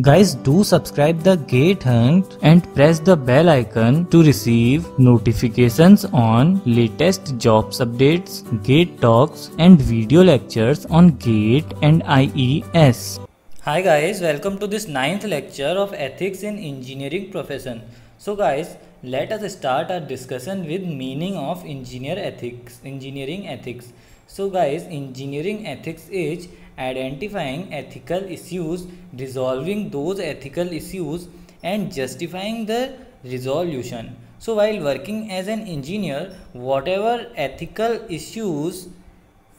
Guys, do subscribe the Gate Hunt and press the bell icon to receive notifications on latest jobs updates, Gate talks and video lectures on Gate and IES. Hi guys, welcome to this 9th lecture of ethics in engineering profession. So guys, let us start our discussion with meaning of engineering ethics. So guys, engineering ethics is identifying ethical issues, resolving those ethical issues and justifying the resolution. So while working as an engineer, whatever ethical issues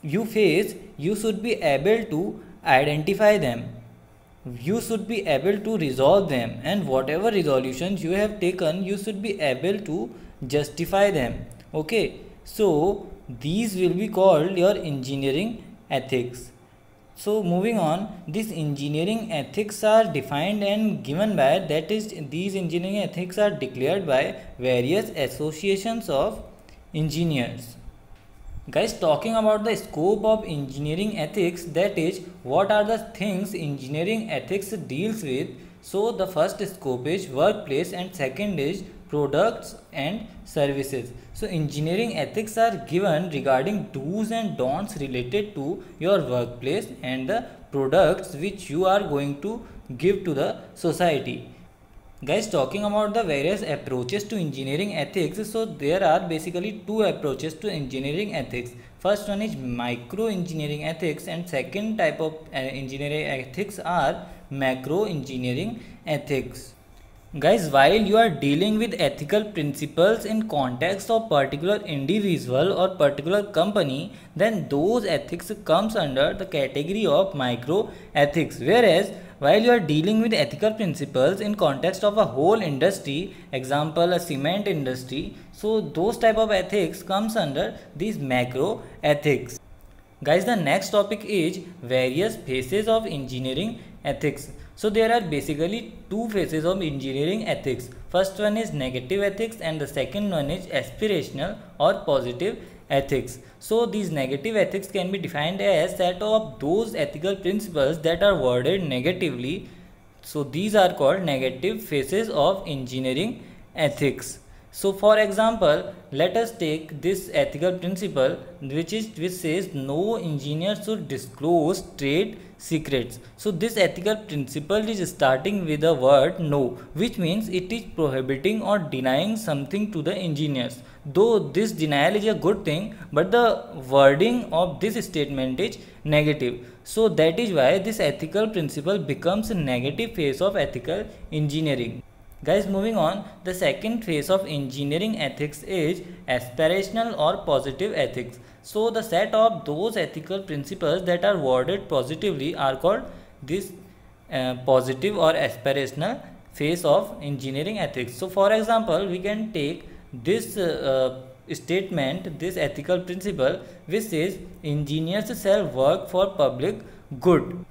you face, you should be able to identify them, you should be able to resolve them, and whatever resolutions you have taken, you should be able to justify them. Okay, so these will be called your engineering ethics. So moving on, these engineering ethics are defined and given by, that is, these engineering ethics are declared by various associations of engineers. Guys, talking about the scope of engineering ethics, that is, what are the things engineering ethics deals with. So the first scope is workplace and second is products and services. So engineering ethics are given regarding do's and don'ts related to your workplace and the products which you are going to give to the society. Guys, talking about the various approaches to engineering ethics, so there are basically two approaches to engineering ethics. First one is micro engineering ethics and second type of engineering ethics are macro engineering ethics. Guys, while you are dealing with ethical principles in context of particular individual or particular company, then those ethics comes under the category of micro ethics. Whereas while you are dealing with ethical principles in context of a whole industry, example a cement industry, so those type of ethics comes under these macro ethics. Guys, the next topic is various phases of engineering ethics. So there are basically two phases of engineering ethics. First one is negative ethics and the second one is aspirational or positive ethics. So these negative ethics can be defined as set of those ethical principles that are worded negatively. So these are called negative phases of engineering ethics. So for example, let us take this ethical principle which says no engineer should disclose trade secrets. So this ethical principle is starting with the word no, which means it is prohibiting or denying something to the engineers. Though this denial is a good thing, but the wording of this statement is negative. So that is why this ethical principle becomes a negative phase of ethical engineering. Guys, moving on, the second phase of engineering ethics is aspirational or positive ethics. So the set of those ethical principles that are worded positively are called this positive or aspirational phase of engineering ethics. So for example, we can take this statement, this ethical principle which says engineers shall work for public good.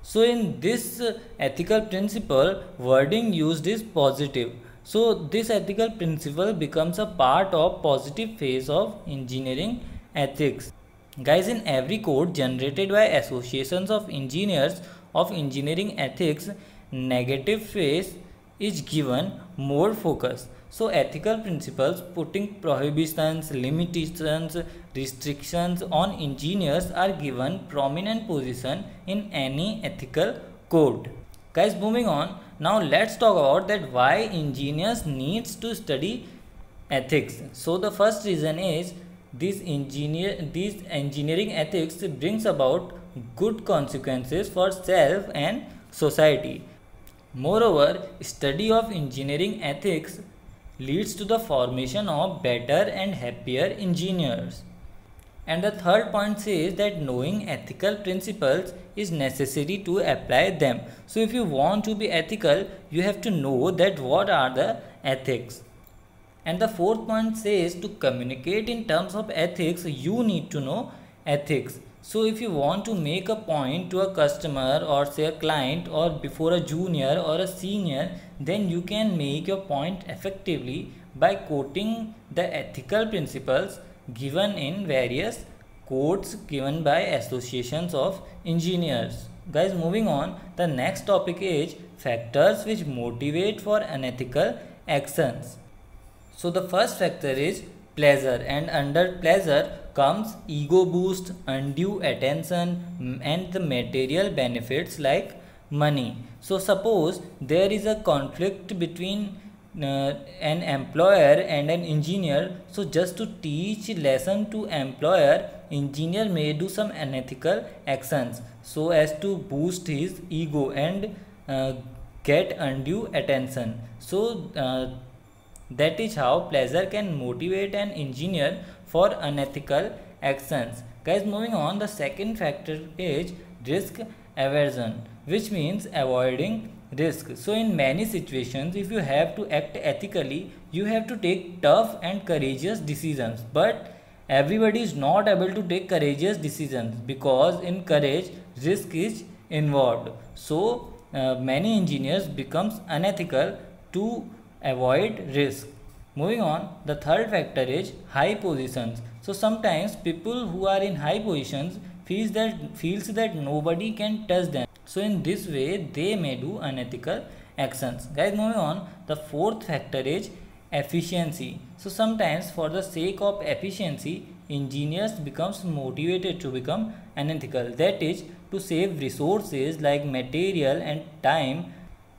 So in this ethical principle, wording used is positive. So this ethical principle becomes a part of positive phase of engineering ethics. Guys, in every code generated by associations of engineers of engineering ethics, negative phase is given more focus. So ethical principles putting prohibitions, limitations, restrictions on engineers are given prominent position in any ethical code. Guys, moving on, now let's talk about that why engineers needs to study ethics. So the first reason is these engineering ethics brings about good consequences for self and society. Moreover, study of engineering ethics leads to the formation of better and happier engineers. And the third point says that knowing ethical principles is necessary to apply them. So if you want to be ethical, you have to know that what are the ethics. And the fourth point says to communicate in terms of ethics, you need to know ethics. So if you want to make a point to a customer or say a client or before a junior or a senior, then you can make your point effectively by quoting the ethical principles given in various codes given by associations of engineers. Guys, moving on, the next topic is factors which motivate for unethical actions. So the first factor is pleasure, and under pleasure comes ego boost, undue attention, and the material benefits like money. So suppose there is a conflict between an employer and an engineer. So just to teach lesson to employer, engineer may do some unethical actions so as to boost his ego and get undue attention. So that is how pleasure can motivate an engineer for unethical actions. Guys, moving on, the second factor is risk aversion, which means avoiding risk. So in many situations, if you have to act ethically, you have to take tough and courageous decisions, but everybody is not able to take courageous decisions because in courage risk is involved. So many engineers becomes unethical to avoid risk. Moving on, the third factor is high positions. So sometimes people who are in high positions feels that nobody can touch them. So in this way they may do unethical actions. Guys, moving on, the fourth factor is efficiency. So sometimes for the sake of efficiency, engineers becomes motivated to become unethical. That is, to save resources like material and time,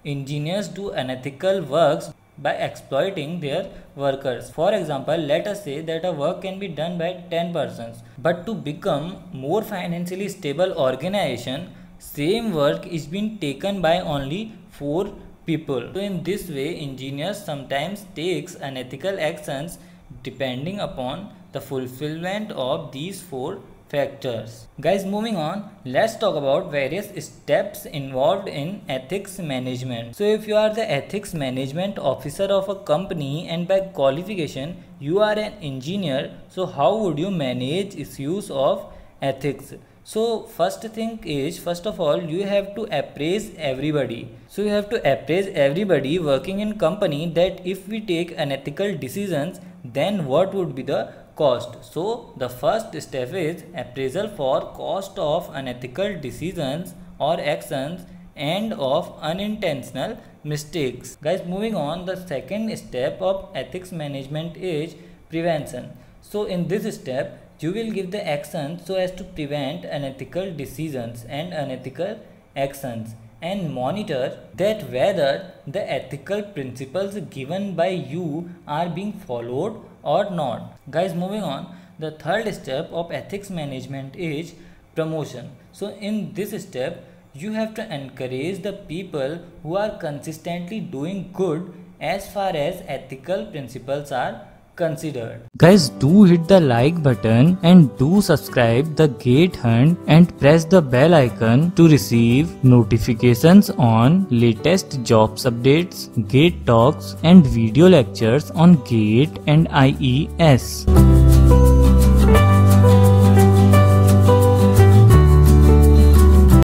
engineers do unethical works by exploiting their workers. For example, let us say that a work can be done by 10 persons, but to become more financially stable organization, same work is being taken by only 4 people. So in this way, engineers sometimes takes unethical actions depending upon the fulfillment of these 4 factors. Guys, moving on, let's talk about various steps involved in ethics management. So if you are the ethics management officer of a company and by qualification you are an engineer, so how would you manage issues of ethics? So first of all you have to appraise everybody. So you have to appraise everybody working in company that if we take unethical decisions, then what would be the cost. So the first step is appraisal for cost of unethical decisions or actions and of unintentional mistakes. Guys, moving on, the second step of ethics management is prevention. So in this step you will give the action so as to prevent unethical decisions and unethical actions and monitor that whether the ethical principles given by you are being followed or not. Guys, moving on, the third step of ethics management is promotion. So in this step you have to encourage the people who are consistently doing good as far as ethical principles are considered. Guys, do hit the like button and do subscribe the Gate Hunt and press the bell icon to receive notifications on latest jobs updates, Gate talks and video lectures on Gate and IES.